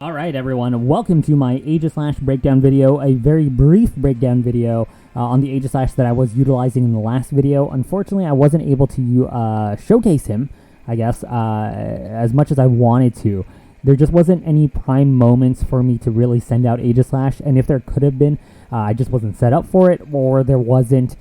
Alright everyone, welcome to my Aegislash breakdown video, a very brief breakdown video on the Aegislash that I was utilizing in the last video. Unfortunately, I wasn't able to showcase him, I guess, as much as I wanted to. There just wasn't any prime moments for me to really send out Aegislash, and if there could have been, I just wasn't set up for it, or there wasn't,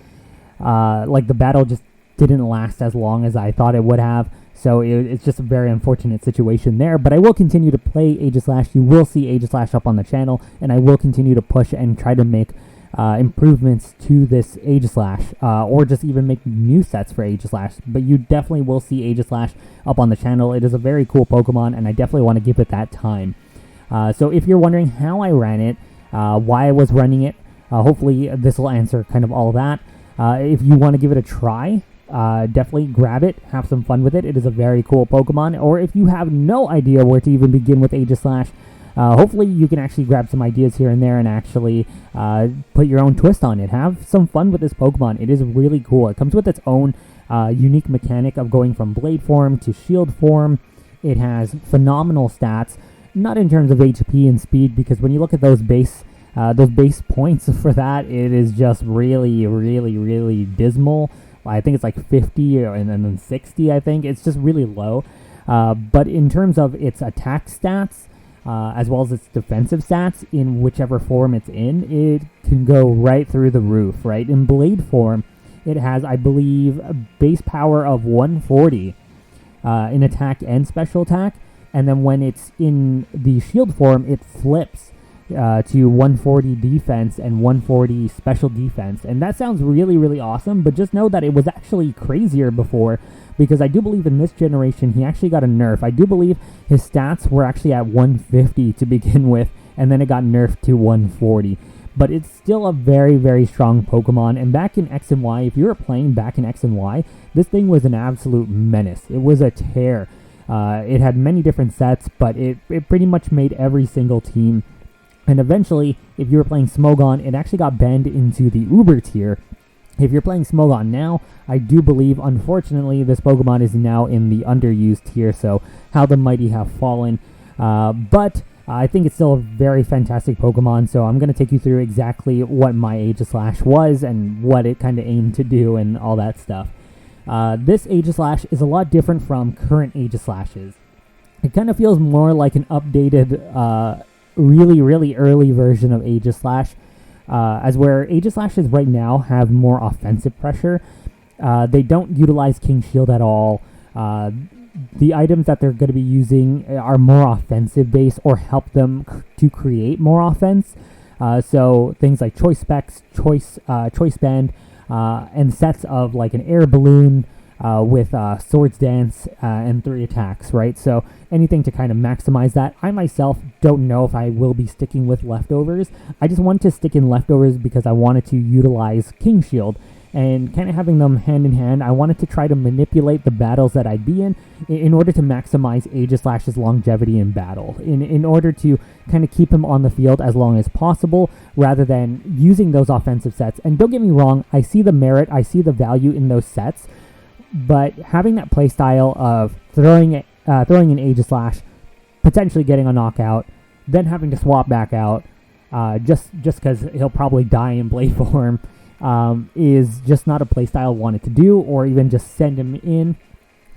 the battle just didn't last as long as I thought it would have. So it's just a very unfortunate situation there, but I will continue to play Aegislash. You will see Aegislash up on the channel, and I will continue to push and try to make improvements to this Aegislash, or just even make new sets for Aegislash. But you definitely will see Aegislash up on the channel. It is a very cool Pokemon, and I definitely want to give it that time. So if you're wondering how I ran it, why I was running it, hopefully this will answer kind of all of that. If you want to give it a try, definitely grab it, have some fun with it. It is a very cool Pokemon. Or if you have no idea where to even begin with Aegislash, hopefully you can actually grab some ideas here and there and actually put your own twist on it. Have some fun with this Pokemon. It is really cool. It comes with its own unique mechanic of going from Blade form to Shield form. It has phenomenal stats, not in terms of HP and speed, because when you look at those base points for that, it is just really dismal. I think it's like 50 and then 60, I think. It's just really low. But in terms of its attack stats, as well as its defensive stats, in whichever form it's in, it can go right through the roof, right? In Blade form, it has, I believe, a base power of 140 in attack and special attack. And then when it's in the Shield form, it flips to 140 defense and 140 special defense, and that sounds really awesome, but just know that it was actually crazier before, because I do believe in this generation he actually got a nerf. I do believe his stats were actually at 150 to begin with, and then it got nerfed to 140, but it's still a very strong Pokemon. And back in X and Y, if you were playing back in X and Y, this thing was an absolute menace. It was a tear. It had many different sets, but it pretty much made every single team. And eventually, if you were playing Smogon, it actually got banned into the Uber tier. If you're playing Smogon now, I do believe, unfortunately, this Pokemon is now in the underused tier, so how the mighty have fallen. But I think it's still a very fantastic Pokemon, so I'm going to take you through exactly what my Aegislash was and what it kind of aimed to do and all that stuff. This Aegislash is a lot different from current Aegislashes. It kind of feels more like an updated really early version of Aegislash, as where Aegislashes right now have more offensive pressure. They don't utilize King Shield at all. The items that they're going to be using are more offensive based, or help them to create more offense. So things like Choice Specs, Choice Band, and sets of like an Air Balloon with Swords Dance and 3 attacks, right? So anything to kind of maximize that. I myself don't know if I will be sticking with Leftovers. I just wanted to stick in Leftovers because I wanted to utilize King Shield, and kind of having them hand in hand, I wanted to try to manipulate the battles that I'd be in order to maximize Aegislash's longevity in battle, in order to kind of keep him on the field as long as possible, rather than using those offensive sets. And don't get me wrong, I see the merit, I see the value in those sets, but having that playstyle of throwing an Aegislash, potentially getting a knockout, then having to swap back out, just because he'll probably die in Blade form, is just not a playstyle I wanted to do. Or even just send him in,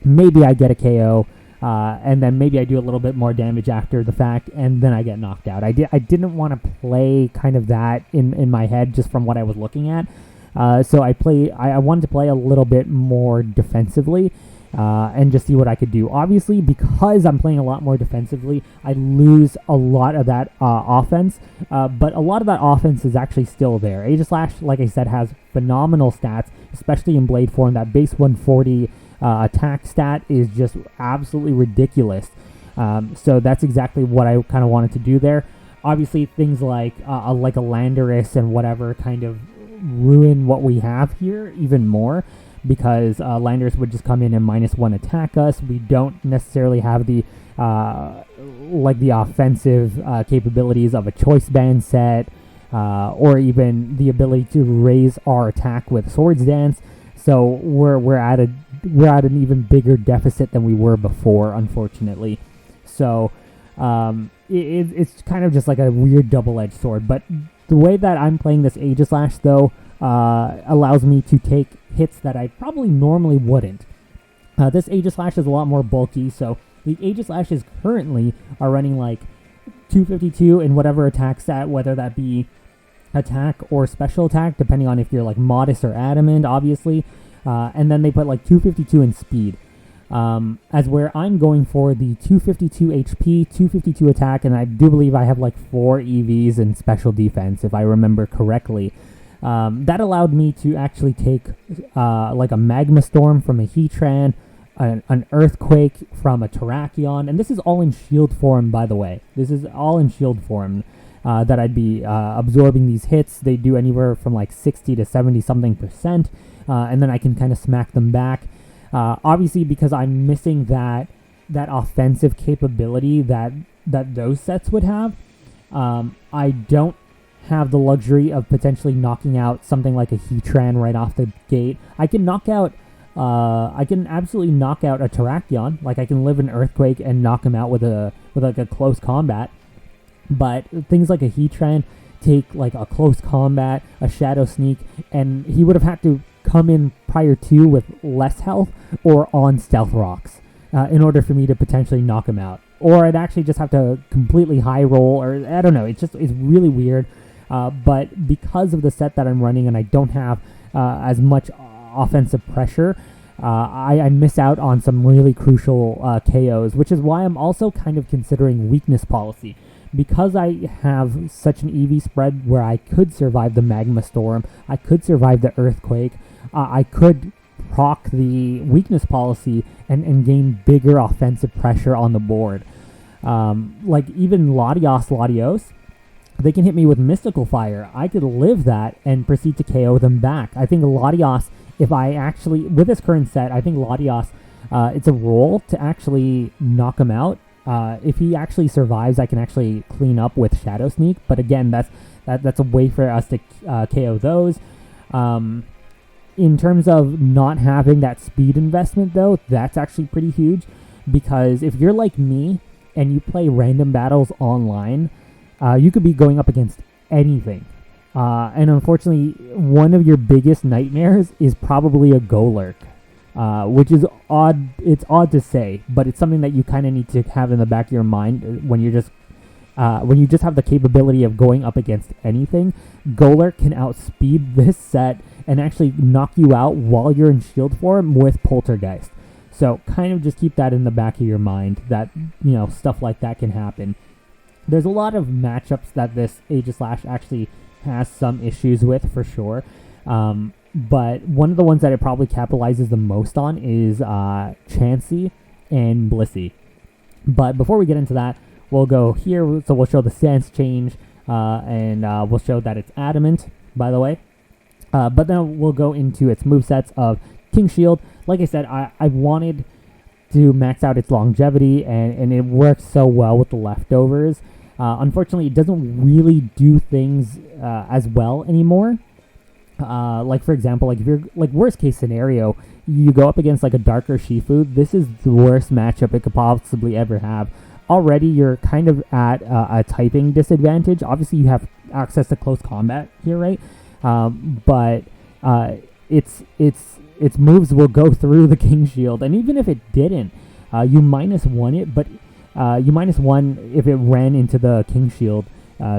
maybe I get a KO, and then maybe I do a little bit more damage after the fact, and then I get knocked out. I didn't want to play kind of that in my head, just from what I was looking at. So I wanted to play a little bit more defensively, and just see what I could do. Obviously, because I'm playing a lot more defensively, I lose a lot of that offense, but a lot of that offense is actually still there. Aegislash, like I said, has phenomenal stats, especially in Blade form. That base 140 attack stat is just absolutely ridiculous. So that's exactly what I kind of wanted to do there. Obviously, things like a Landorus and whatever kind of ruin what we have here even more, because Landorus would just come in and -1 attack us. We don't necessarily have the offensive capabilities of a Choice Band set, or even the ability to raise our attack with Swords Dance. So we're at an even bigger deficit than we were before, unfortunately. So It's kind of just like a weird double-edged sword. But the way that I'm playing this Aegislash, though, allows me to take hits that I probably normally wouldn't. This Aegislash is a lot more bulky, so the Aegislashes currently are running like 252 in whatever attack stat, whether that be attack or special attack, depending on if you're like modest or adamant, obviously. And then they put like 252 in speed. As where I'm going for the 252 HP, 252 attack, and I do believe I have like 4 EVs in special defense, if I remember correctly. That allowed me to actually take like a Magma Storm from a Heatran, an Earthquake from a Terrakion, and this is all in shield form, by the way. This is all in shield form that I'd be absorbing these hits. They do anywhere from like 60 to 70 something %, and then I can kind of smack them back. Obviously, because I'm missing that offensive capability that those sets would have, I don't have the luxury of potentially knocking out something like a Heatran right off the gate. I can absolutely knock out a Terrakion. Like, I can live an Earthquake and knock him out with like a close combat. But things like a Heatran take like a close combat, a Shadow Sneak, and he would have had to come in prior to with less health or on Stealth Rocks in order for me to potentially knock him out. Or I'd actually just have to completely high roll, or I don't know. It's really weird. But because of the set that I'm running and I don't have as much offensive pressure, I miss out on some really crucial KOs, which is why I'm also kind of considering weakness policy. Because I have such an EV spread where I could survive the Magma Storm, I could survive the Earthquake, I could proc the weakness policy and gain bigger offensive pressure on the board. Like even Latios, they can hit me with Mystical Fire. I could live that and proceed to KO them back. I think Latios, if I actually, with this current set, I think Latios, it's a roll to actually knock him out. If he actually survives, I can actually clean up with Shadow Sneak. But again, that's a way for us to KO those. In terms of not having that speed investment, though, that's actually pretty huge. Because if you're like me and you play random battles online, you could be going up against anything. And unfortunately, one of your biggest nightmares is probably a Golurk. Which is odd. It's odd to say, but it's something that you kind of need to have in the back of your mind when you just have the capability of going up against anything. Golurk can outspeed this set and actually knock you out while you're in shield form with Poltergeist. So kind of just keep that in the back of your mind that, stuff like that can happen. There's a lot of matchups that this Aegislash actually has some issues with, for sure. But one of the ones that it probably capitalizes the most on is Chansey and Blissey. But before we get into that, we'll go here. So we'll show the stance change, and we'll show that it's adamant, by the way. But then we'll go into its movesets of King Shield. Like I said, I wanted to max out its longevity, and it works so well with the leftovers. Unfortunately, it doesn't really do things as well anymore. Like, for example, like if you're like worst case scenario, you go up against like a darker Shifu. This is the worst matchup it could possibly ever have. Already, you're kind of at a typing disadvantage. Obviously, you have access to close combat here, right? But its moves will go through the King Shield, and even if it didn't, you -1 it, but you -1 if it ran into the King Shield.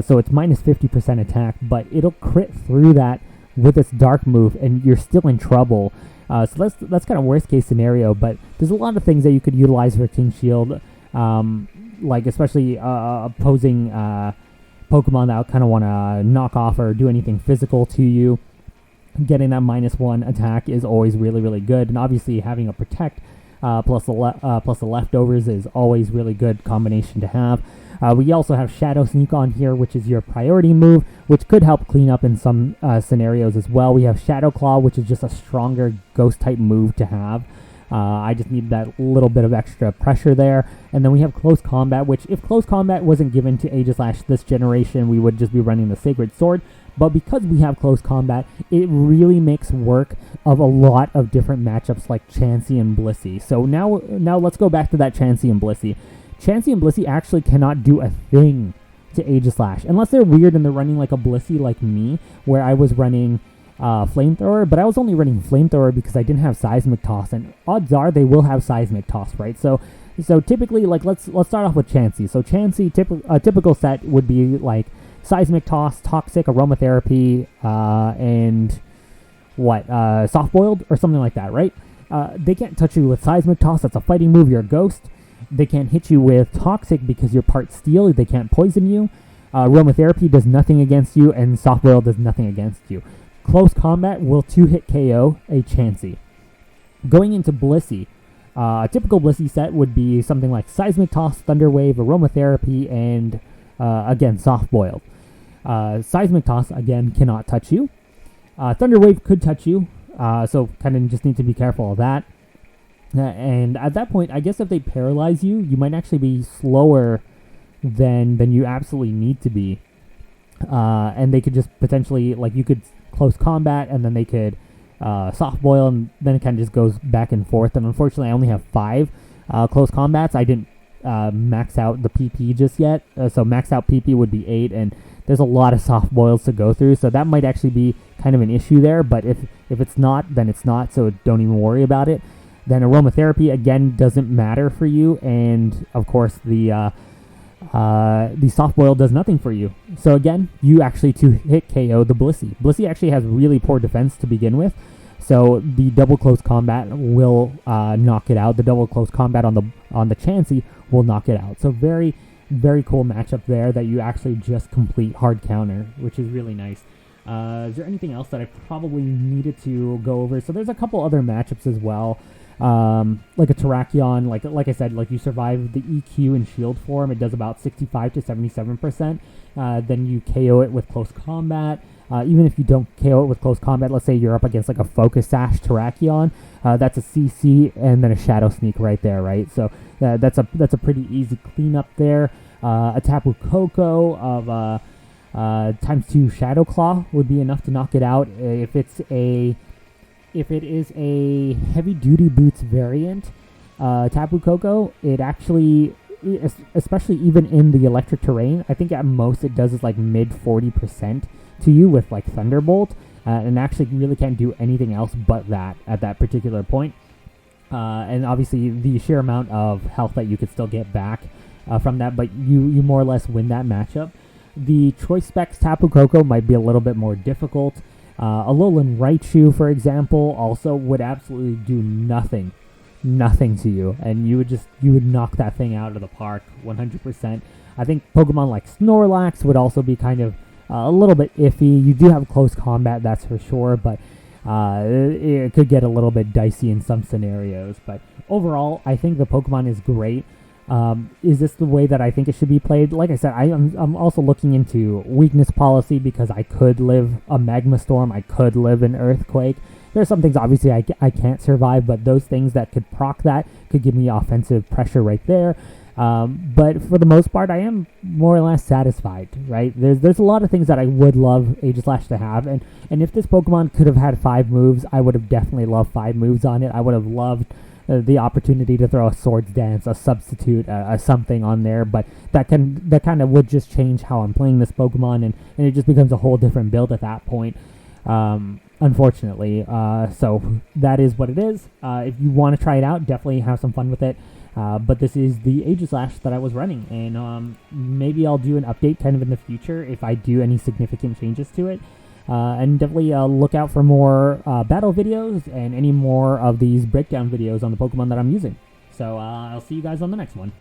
So it's -50% attack, but it'll crit through that with its dark move, and you're still in trouble. So that's kind of worst case scenario, but there's a lot of things that you could utilize for King Shield, like especially opposing Pokemon that kind of want to knock off or do anything physical to you. Getting that -1 attack is always really, really good, and obviously having a Protect plus the leftovers is always really good combination to have. We also have Shadow Sneak on here, which is your priority move, which could help clean up in some scenarios as well. We have Shadow Claw, which is just a stronger ghost-type move to have. I just need that little bit of extra pressure there. And then we have Close Combat, which if Close Combat wasn't given to Aegislash this generation, we would just be running the Sacred Sword. But because we have Close Combat, it really makes work of a lot of different matchups like Chansey and Blissey. So now let's go back to that Chansey and Blissey. Chansey and Blissey actually cannot do a thing to Aegislash, unless they're weird and they're running like a Blissey like me, where I was running Flamethrower, but I was only running Flamethrower because I didn't have Seismic Toss, and odds are they will have Seismic Toss, right? So typically, like, let's start off with Chansey. So Chansey, a typical set would be like Seismic Toss, Toxic, Aromatherapy, and Soft Boiled or something like that, right? They can't touch you with Seismic Toss. That's a fighting move. You're a ghost. They can't hit you with Toxic because you're part Steel. They can't poison you. Aromatherapy does nothing against you, and Soft Boil does nothing against you. Close Combat will 2-hit KO a Chansey. Going into Blissey, a typical Blissey set would be something like Seismic Toss, Thunder Wave, Aromatherapy, and again, Soft Boiled. Seismic Toss, again, cannot touch you. Thunder Wave could touch you, so kind of just need to be careful of that. And at that point, I guess if they paralyze you, you might actually be slower than you absolutely need to be. And they could just potentially, like, you could Close Combat, and then they could Soft Boil, and then it kind of just goes back and forth. And unfortunately, I only have 5 Close Combats. I didn't max out the PP just yet, so max out PP would be 8, and there's a lot of Soft Boils to go through, so that might actually be kind of an issue there. But if it's not, then it's not, so don't even worry about it. Then Aromatherapy, again, doesn't matter for you, and of course the Soft Boil does nothing for you. So again, you actually 2-hit KO the Blissey. Blissey actually has really poor defense to begin with, so the double Close Combat will knock it out. The double Close Combat on the Chansey will knock it out. So very, very cool matchup there that you actually just complete hard counter, which is really nice. Is there anything else that I probably needed to go over? So there's a couple other matchups as well. Like a Terrakion, like I said, like you survive the EQ and shield form, it does about 65 to 77%. Then you KO it with Close Combat. Even if you don't KO it with Close Combat, let's say you're up against like a Focus Sash Terrakion, that's a CC and then a Shadow Sneak right there, right? So that's a pretty easy cleanup there. A Tapu Koko of ×2 Shadow Claw would be enough to knock it out. If it is a Heavy Duty Boots variant, Tapu Koko, it actually, especially even in the electric terrain, I think at most it does is like mid 40% to you with like Thunderbolt, and actually really can't do anything else but that at that particular point. And obviously the sheer amount of health that you could still get back from that, but you more or less win that matchup. The Choice Specs Tapu Koko might be a little bit more difficult. Alolan Raichu, for example, also would absolutely do nothing to you, and you would knock that thing out of the park 100%. I think Pokemon like Snorlax would also be kind of a little bit iffy. You do have Close Combat, that's for sure, but it could get a little bit dicey in some scenarios. But overall, I think the Pokemon is great. Is this the way that I think it should be played? Like I said, I'm also looking into weakness policy because I could live a Magma Storm, I could live an Earthquake. There's some things obviously I can't survive, but those things that could proc that could give me offensive pressure right there. But for the most part, I am more or less satisfied, right? There's a lot of things that I would love Aegislash to have, and if this Pokemon could have had 5 moves, I would have definitely loved 5 moves on it. I would have loved the opportunity to throw a Swords Dance, a Substitute, a something on there, but that kind of would just change how I'm playing this Pokemon, and it just becomes a whole different build at that point, unfortunately. So that is what it is. If you want to try it out, definitely have some fun with it. But this is the Aegislash that I was running, and maybe I'll do an update kind of in the future if I do any significant changes to it. And definitely look out for more battle videos and any more of these breakdown videos on the Pokemon that I'm using. So I'll see you guys on the next one.